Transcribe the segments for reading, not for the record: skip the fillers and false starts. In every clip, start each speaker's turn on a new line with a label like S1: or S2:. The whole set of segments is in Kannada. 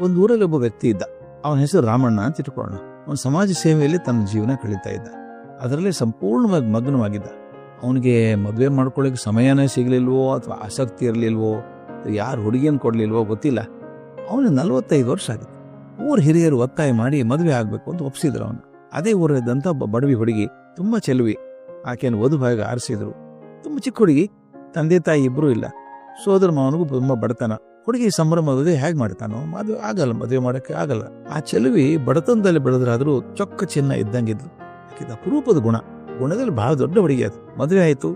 S1: ಒಂದು ಊರಲ್ಲಿ ಒಬ್ಬ ವ್ಯಕ್ತಿ ಇದ್ದ. ಅವನ ಹೆಸರು ರಾಮಣ್ಣ ಅಂತ ಇಟ್ಕೊಳ್ಳೋಣ. ಅವನ ಸಮಾಜ ಸೇವೆಯಲ್ಲಿ ತನ್ನ ಜೀವನ ಕಳೀತಾ ಇದ್ದ. ಅದರಲ್ಲೇ ಸಂಪೂರ್ಣವಾಗಿ ಮಗ್ನವಾಗಿದ್ದ. ಅವನಿಗೆ ಮದುವೆ ಮಾಡ್ಕೊಳ್ಳೋಕೆ ಸಮಯನೇ ಸಿಗಲಿಲ್ವೋ ಅಥವಾ ಆಸಕ್ತಿ ಇರಲಿಲ್ವೋ, ಯಾರು ಹುಡುಗಿಯನ್ನು ಕೊಡಲಿಲ್ವೋ ಗೊತ್ತಿಲ್ಲ. ಅವನಿಗೆ 45 ವರ್ಷ ಆಗಿತ್ತು. ಊರ ಹಿರಿಯರು ಒತ್ತಾಯ ಮಾಡಿ ಮದುವೆ ಆಗಬೇಕು ಅಂತ ಒಪ್ಪಿಸಿದ್ರು ಅವನು. ಅದೇ ಊರದಂತ ಬಡವಿ ಹುಡುಗಿ, ತುಂಬ ಚೆಲುವಿ. ಆಕೆಯನ್ನು ವಧುವಾಗಿ ಆರಿಸಿದ್ರು. ತುಂಬ ಚಿಕ್ಕ ಹುಡುಗಿ, ತಂದೆ ತಾಯಿ ಇಬ್ಬರೂ ಇಲ್ಲ. ಸೋದರ ಮಾವನಿಗೂ ತುಂಬ ಬಡತನ. ಹುಡುಗಿ ಸಂಭ್ರಮ ಮದುವೆ ಹೇಗೆ ಮಾಡ್ತಾನೋ ಅದು ಆಗಲ್ಲ, ಮದುವೆ ಮಾಡೋಕ್ಕೆ ಆಗಲ್ಲ. ಆ ಚೆಲುವಿ ಬಡತನದಲ್ಲಿ ಬೆಳೆದ್ರಾದ್ರೂ ಚೊಕ್ಕ ಚಿನ್ನ ಇದ್ದಂಗಿದ್ಲು. ಆಕಿದ ಅಪರೂಪದ ಗುಣದಲ್ಲಿ ಬಹಳ ದೊಡ್ಡ ಹುಡುಗಿ ಅದು. ಮದುವೆ ಆಯಿತು,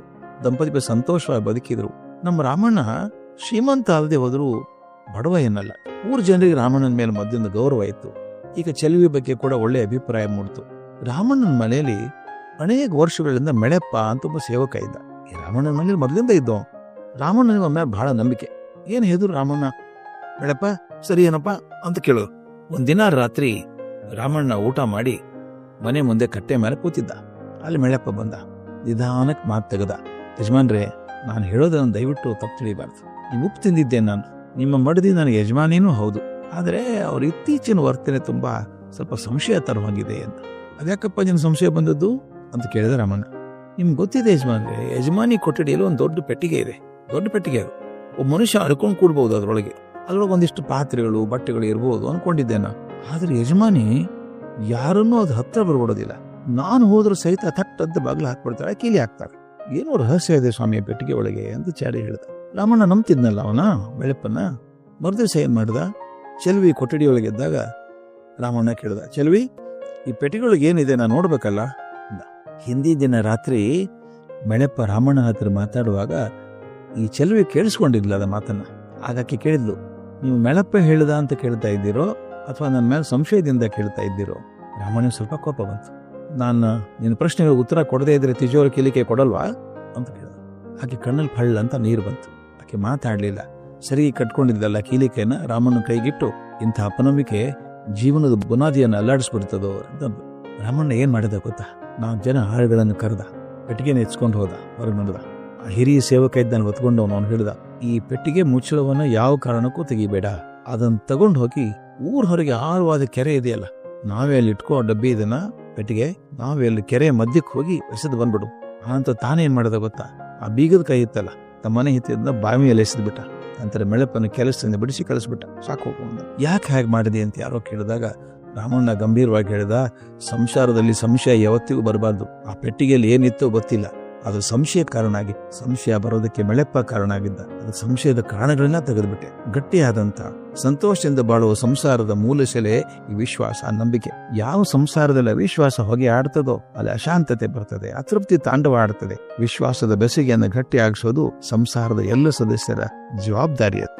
S1: ದಂಪತಿ ಸಂತೋಷವಾಗಿ ಬದುಕಿದ್ರು. ನಮ್ಮ ರಾಮಣ್ಣ ಶ್ರೀಮಂತ ಅಲ್ಲದೆ ಹೋದರೂ ಬಡವ ಏನಲ್ಲ. ಊರ ಜನರಿಗೆ ರಾಮಣ್ಣನ ಮೇಲೆ ಮೊದಲಿಂದ ಗೌರವ ಇತ್ತು. ಈಗ ಚೆಲುವಿ ಬಗ್ಗೆ ಕೂಡ ಒಳ್ಳೆ ಅಭಿಪ್ರಾಯ ಮೂಡಿತು. ರಾಮಣ್ಣನ ಮನೆಯಲ್ಲಿ ಅನೇಕ ವರ್ಷಗಳಿಂದ ಮೆಳೆಪ್ಪ ಅಂತ ಒಬ್ಬ ಸೇವಕ ಇದ್ದ. ಈ ರಾಮಣ್ಣನ ಮನೇಲಿ ಮೊದಲಿಂದ ಇದ್ದವ. ರಾಮಣ್ಣನಿಗೆ ಮೇಲೆ ಬಹಳ ನಂಬಿಕೆ. ಏನು ಹೇಳಿದ್ರು ರಾಮಣ್ಣ, ಮೆಳೆಪ್ಪ ಸರಿ ಏನಪ್ಪ ಅಂತ ಕೇಳೋದು. ಒಂದಿನ ರಾತ್ರಿ ರಾಮಣ್ಣ ಊಟ ಮಾಡಿ ಮನೆ ಮುಂದೆ ಕಟ್ಟೆ ಮೇಲೆ ಕೂತಿದ್ದ. ಅಲ್ಲಿ ಮೆಳೆಪ್ಪ ಬಂದ. ನಿಧಾನಕ್ಕೆ ಮಾತು ತೆಗೆದ. ಯಜಮಾನ್ರೇ, ನಾನು ಹೇಳೋದನ್ನು ದಯವಿಟ್ಟು ತಪ್ಪು ತಿಳಿಬಾರ್ದು. ನೀವು ಉಪ್ಪು ತಿಂದಿದ್ದೆ. ನಾನು ನಿಮ್ಮ ಮಡದಿ ನನಗೆ ಯಜಮಾನಿನೂ ಹೌದು. ಆದರೆ ಅವ್ರ ಇತ್ತೀಚಿನ ವರ್ತನೆ ತುಂಬಾ ಸ್ವಲ್ಪ ಸಂಶಯ ತರುವಾಗಿದೆ ಅಂತ. ಅದ್ಯಾಕಪ್ಪ ನಿನ್ನ ಸಂಶಯ ಬಂದದ್ದು ಅಂತ ಕೇಳಿದ ರಾಮಣ್ಣ. ನಿಮ್ಗೆ ಗೊತ್ತಿದೆ ಯಜಮಾನ್ರೆ, ಯಜಮಾನಿ ಕೊಠಡಿಯಲ್ಲಿ ಒಂದು ದೊಡ್ಡ ಪೆಟ್ಟಿಗೆ ಇದೆ. ದೊಡ್ಡ ಪೆಟ್ಟಿಗೆ ಅದು. ಒಬ್ಬ ಮನುಷ್ಯ ಅಡ್ಕೊಂಡು ಕೂಡ್ಬೋದು ಅದರೊಳಗೆ ಒಂದಿಷ್ಟು ಪಾತ್ರೆಗಳು ಬಟ್ಟೆಗಳು ಇರ್ಬೋದು ಅನ್ಕೊಂಡಿದ್ದೆ ನಾನು. ಆದ್ರೆ ಯಜಮಾನಿ ಯಾರನ್ನೂ ಅದು ಹತ್ರ ಬರ್ಬಿಡೋದಿಲ್ಲ. ನಾನು ಹೋದ್ರೂ ಸಹಿತ ಥಟ್ಟಂತ ಬಾಗಿಲು ಹಾಕ್ಬಿಡ್ತಾಳೆ, ಕೀಲಿ ಹಾಕ್ತಾಳೆ. ಏನೋ ರಹಸ್ಯ ಇದೆ ಸ್ವಾಮಿಯ ಪೆಟ್ಟಿಗೆ ಒಳಗೆ ಅಂತ ಚಾಡಿ ಹೇಳ್ದ. ರಾಮಣ್ಣ ನಂಬ್ತಿದ್ನಲ್ಲ ಅವನ ಬೆಳೆಪ್ಪನ್ನ. ಮರುದಿವಸ ಏನ್ ಮಾಡ್ದ, ಚೆಲುವಿ ಕೊಠಡಿಯೊಳಗೆ ಇದ್ದಾಗ ರಾಮಣ್ಣ ಕೇಳ್ದ, ಚೆಲುವಿ ಈ ಪೆಟ್ಟಿಗೆಯೊಳಗೆ ಏನಿದೆ ನಾನು ನೋಡ್ಬೇಕಲ್ಲ ಅಂದ. ಹಿಂದಿನ ದಿನ ರಾತ್ರಿ ಬೆಳೆಪ್ಪ ರಾಮಣ್ಣ ಹತ್ರ ಮಾತಾಡುವಾಗ ಈ ಚೆಲುವಿ ಕೇಳಿಸ್ಕೊಂಡಿದ್ಲ ಅದ ಮಾತನ್ನ. ಆಗಾಕೆ ಕೇಳಿದ್ಲು, ನೀವು ಮೆಳಪ್ಪ ಹೇಳ್ದ ಅಂತ ಕೇಳ್ತಾ ಇದ್ದೀರೋ ಅಥವಾ ನನ್ನ ಮೇಲೆ ಸಂಶಯದಿಂದ ಕೇಳ್ತಾ ಇದ್ದೀರೋ? ರಾಮಣ್ಣ ಸ್ವಲ್ಪ ಕೋಪ ಬಂತು. ನಾನು ನಿನ್ನ ಪ್ರಶ್ನೆಗಳಿಗೆ ಉತ್ತರ ಕೊಡದೇ ಇದ್ರೆ ತಿಜೋರಿ ಕಿಲಿಕೆ ಕೊಡಲ್ವಾ ಅಂತ ಕೇಳಿದ. ಆಕೆ ಕಣ್ಣಲ್ಲಿ ಫಳ್ಳ ಅಂತ ನೀರು ಬಂತು. ಆಕೆ ಮಾತಾಡ್ಲಿಲ್ಲ. ಸರಿ ಕಟ್ಕೊಂಡಿದ್ದಲ್ಲ ಕೀಲಿಕೆನ ರಾಮಣ್ಣ ಕೈಗಿಟ್ಟು, ಇಂಥ ಅಪನಂಬಿಕೆ ಜೀವನದ ಬುನಾದಿಯನ್ನು ಅಲ್ಲಾಡಿಸ್ಬಿಡ್ತದೋ ಅಂತ. ರಾಮಣ್ಣ ಏನ್ ಮಾಡಿದ ಗೊತ್ತಾ, ನಾವು ಜನ ಆಳುಗಳನ್ನು ಕರೆದ, ಪೆಟ್ಟಿಗೆನ ಎತ್ಸ್ಕೊಂಡು ಹೋದ, ಹೊರಗೆ ನೋಡಿದ. ಆ ಹಿರಿಯ ಸೇವಕ ಇದ್ದಾನೆ ಹೊತ್ಕೊಂಡು ಅವನು ಹೇಳಿದ, ಈ ಪೆಟ್ಟಿಗೆ ಮುಚ್ಚಳವನ್ನ ಯಾವ ಕಾರಣಕ್ಕೂ ತೆಗಿಬೇಡ, ಅದನ್ನ ತಗೊಂಡು ಹೋಗಿ ಊರ ಹೊರಗೆ ಆಳವಾದ ಕೆರೆ ಇದೆಯಲ್ಲ, ನಾವೇ ಅಲ್ಲಿ ಇಟ್ಕೋ ಡಬ್ಬಿ ಇದನ್ನ ಪೆಟ್ಟಿಗೆ, ನಾವೇ ಅಲ್ಲಿ ಕೆರೆ ಮಧ್ಯಕ್ಕೆ ಹೋಗಿ ಎಸೆದು ಬಂದ್ಬಿಡು ಅಂತ. ತಾನೇನ್ ಮಾಡದ ಗೊತ್ತಾ, ಆ ಬೀಗದ ಕೈ ಇತ್ತಲ್ಲ ತಮ್ಮನೆ ಹಿತ್ತಿದ್ದ ಬಾವಿಯಲ್ಲಿ ಎಸೆದ್ಬಿಟ್ಟ. ನಂತರ ಮೆಳಪನ್ನು ಕೆಲಸದಿಂದ ಬಿಡಿಸಿ ಕಳಿಸ್ಬಿಟ್ಟ. ಸಾಕು ಹೋಗುವಂದ. ಯಾಕೆ ಹೇಗೆ ಮಾಡಿದೆ ಅಂತ ಯಾರೋ ಕೇಳಿದಾಗ ರಾಮಣ್ಣ ಗಂಭೀರವಾಗಿ ಹೇಳಿದ, ಸಂಸಾರದಲ್ಲಿ ಸಂಶಯ ಯಾವತ್ತಿಗೂ ಬರಬಾರ್ದು. ಆ ಪೆಟ್ಟಿಗೆಯಲ್ಲಿ ಏನಿತ್ತೋ ಗೊತ್ತಿಲ್ಲ, ಅದು ಸಂಶಯ ಕಾರಣ ಆಗಿ, ಸಂಶಯ ಬರೋದಕ್ಕೆ ಮೆಳೆಪ್ಪ ಕಾರಣ ಆಗಿದ್ದ. ಅದು ಸಂಶಯದ ಕಾರಣಗಳನ್ನ ತೆಗೆದುಬಿಟ್ಟೆ. ಗಟ್ಟಿಯಾದಂತ ಸಂತೋಷದಿಂದ ಬಾಳುವ ಸಂಸಾರದ ಮೂಲ ಸೆಲೆ ಈ ವಿಶ್ವಾಸ, ನಂಬಿಕೆ. ಯಾವ ಸಂಸಾರದಲ್ಲಿ ಅವಿಶ್ವಾಸ ಹೊಗೆ ಆಡ್ತದೋ ಅಲ್ಲಿ ಅಶಾಂತತೆ ಬರ್ತದೆ, ಅತೃಪ್ತಿ ತಾಂಡವ ಆಡ್ತದೆ. ವಿಶ್ವಾಸದ ಬೆಸುಗೆಯನ್ನು ಗಟ್ಟಿಯಾಗಿಸೋದು ಸಂಸಾರದ ಎಲ್ಲ ಸದಸ್ಯರ ಜವಾಬ್ದಾರಿ ಅದು.